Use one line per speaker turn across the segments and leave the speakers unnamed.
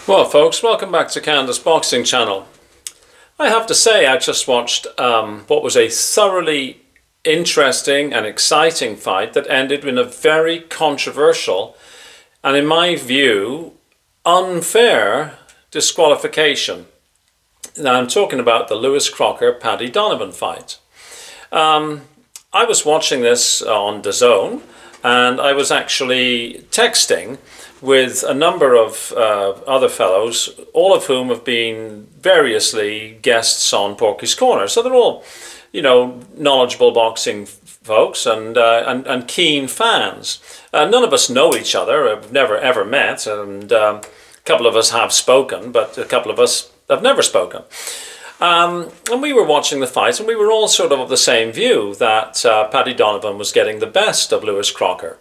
Well, folks, welcome back to Canada's Boxing Channel. I have to say, I just watched what was a thoroughly interesting and exciting fight that ended in a very controversial and, in my view, unfair disqualification. Now, I'm talking about the Lewis Crocker Paddy Donovan fight. I was watching this on DAZN, and I was actually texting with a number of other fellows, all of whom have been variously guests on Porky's Corner. So they're all, you know, knowledgeable boxing folks and keen fans. None of us know each other, have never ever met, and a couple of us have spoken, but a couple of us have never spoken. And we were watching the fight, and we were all sort of the same view that Paddy Donovan was getting the best of Lewis Crocker.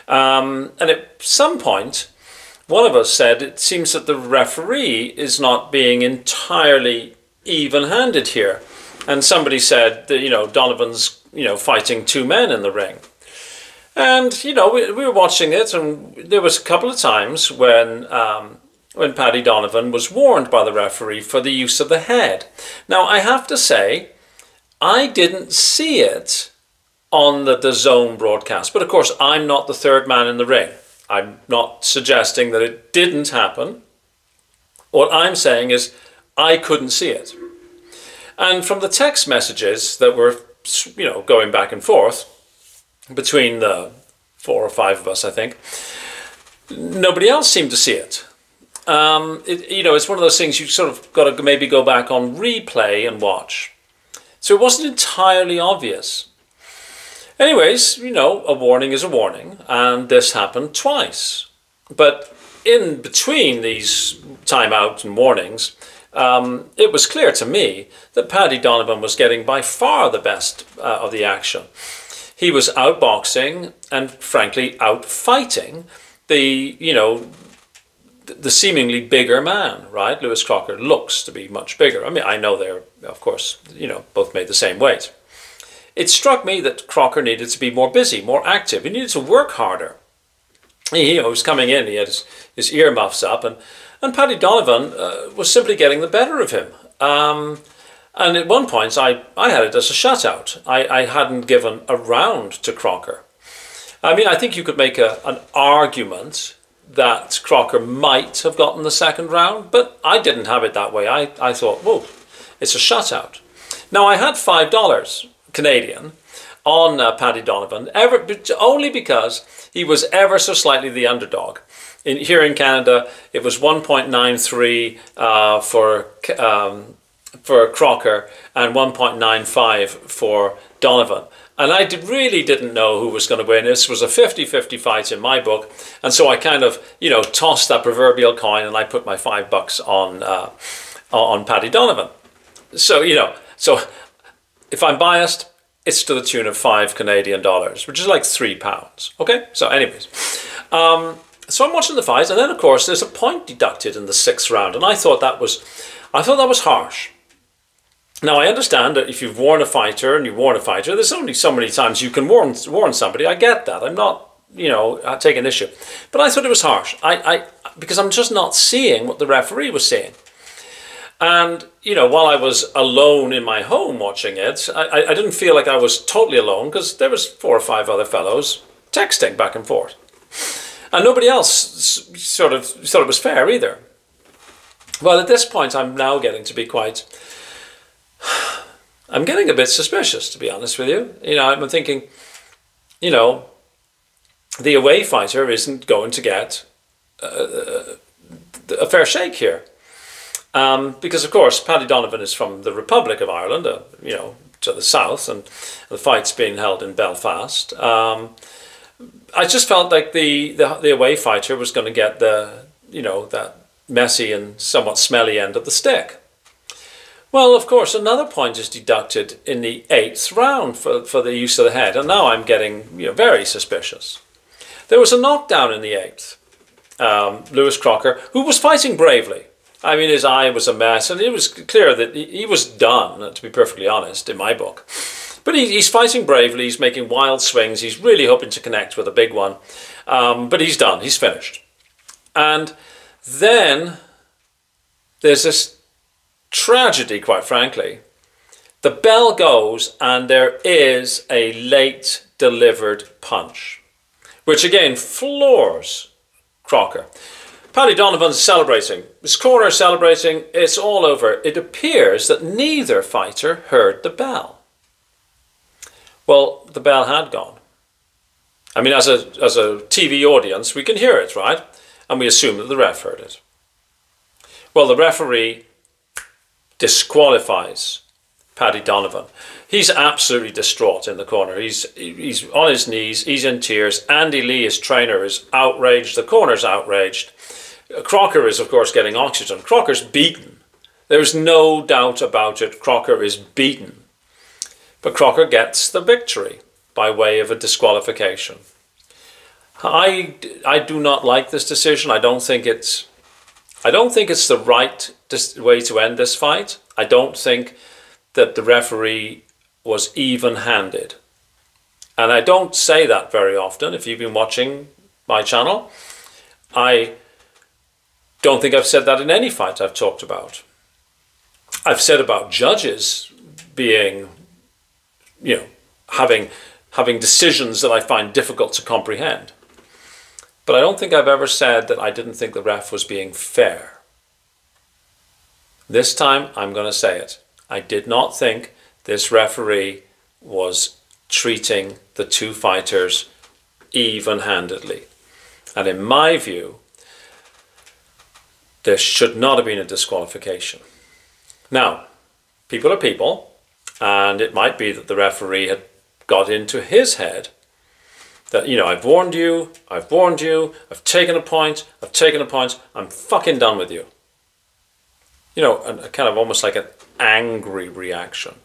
And at some point, one of us said it seems that the referee is not being entirely even-handed here. And somebody said that, you know, Donovan's, fighting two men in the ring. And, we were watching it, and there was a couple of times when Paddy Donovan was warned by the referee for the use of the head. Now, I have to say, I didn't see it on the DAZN broadcast. But of course, I'm not the third man in the ring. I'm not suggesting that it didn't happen. What I'm saying is I couldn't see it. And from the text messages that were, going back and forth between the 4 or 5 of us, I think, nobody else seemed to see it. It's one of those things you sort of got to maybe go back on replay and watch. So it wasn't entirely obvious. Anyways, a warning is a warning, and this happened twice. But in between these timeouts and warnings, it was clear to me that Paddy Donovan was getting by far the best of the action. He was outboxing and, frankly, out-fighting the seemingly bigger man, right? Lewis Crocker looks to be much bigger. I mean, I know they're, of course, both made the same weight. It struck me that Crocker needed to be more busy, more active. He needed to work harder. He was coming in, he had his earmuffs up, and Paddy Donovan was simply getting the better of him. And at one point, I had it as a shutout. I hadn't given a round to Crocker. I mean, I think you could make an argument that Crocker might have gotten the second round, but I didn't have it that way. I thought, whoa, it's a shutout. Now, I had $5 Canadian on Paddy Donovan, only because he was ever so slightly the underdog. Here in Canada, it was 1.93 for Crocker and 1.95 for Donovan. And I really didn't know who was going to win. This was a 50-50 fight in my book. And so I kind of, tossed that proverbial coin and I put my $5 on Paddy Donovan. So, so if I'm biased, it's to the tune of $5 Canadian, which is like £3. Okay? So anyways, so I'm watching the fight, and then of course there's a point deducted in the 6th round, and I thought that was harsh. Now, I understand that if you've warned a fighter and you warn a fighter, there's only so many times you can warn somebody. I get that. I'm not, taking issue. But I thought it was harsh. Because I'm just not seeing what the referee was saying. And, while I was alone in my home watching it, I didn't feel like I was totally alone, because there was 4 or 5 other fellows texting back and forth. And nobody else sort of thought it was fair either. Well, at this point, I'm now getting to be I'm getting a bit suspicious, to be honest with you. I'm thinking, the away fighter isn't going to get a fair shake here. Because, of course, Paddy Donovan is from the Republic of Ireland, to the south, and the fight's being held in Belfast. I just felt like the away fighter was going to get that messy and somewhat smelly end of the stick. Well, of course, another point is deducted in the 8th round for the use of the head, and now I'm getting very suspicious. There was a knockdown in the 8th. Lewis Crocker, who was fighting bravely. I mean, his eye was a mess, and it was clear that he was done, to be perfectly honest, in my book. But he's fighting bravely, he's making wild swings, he's really hoping to connect with a big one. But he's done, he's finished. And then there's this tragedy, quite frankly. The bell goes and there is a late delivered punch, which again floors Crocker. Paddy Donovan's celebrating. His corner is celebrating. It's all over. It appears that neither fighter heard the bell. Well, the bell had gone. I mean, as a TV audience, we can hear it, right? And we assume that the ref heard it. Well, the referee disqualifies Paddy Donovan. He's absolutely distraught in the corner. He's on his knees. He's in tears. Andy Lee, his trainer, is outraged. The corner's outraged. Crocker is, of course, getting oxygen. Crocker's beaten. There's no doubt about it. Crocker is beaten. But Crocker gets the victory by way of a disqualification. I do not like this decision. I don't think it's the right way to end this fight. I don't think that the referee was even-handed. And I don't say that very often. If you've been watching my channel, I don't think I've said that in any fight I've talked about. I've said about judges being, you know, having decisions that I find difficult to comprehend. But I don't think I've ever said that I didn't think the ref was being fair. This time I'm going to say it. I did not think this referee was treating the two fighters even-handedly. And in my view, there should not have been a disqualification. Now, people are people, and it might be that the referee had got into his head that, you know, I've warned you, I've taken a point, I'm fucking done with you. You know, a kind of almost like an angry reaction.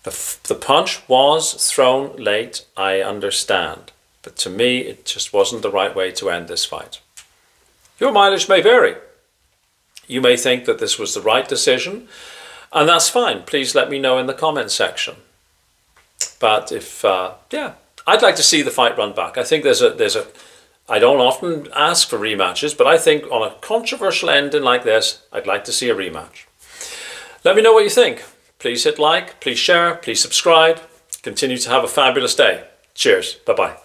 The punch was thrown late, I understand. But to me, it just wasn't the right way to end this fight. Your mileage may vary. You may think that this was the right decision, and that's fine. Please let me know in the comment section. But if, yeah, I'd like to see the fight run back. I think I don't often ask for rematches, but I think on a controversial ending like this, I'd like to see a rematch. Let me know what you think. Please hit like, please share, please subscribe. Continue to have a fabulous day. Cheers. Bye-bye.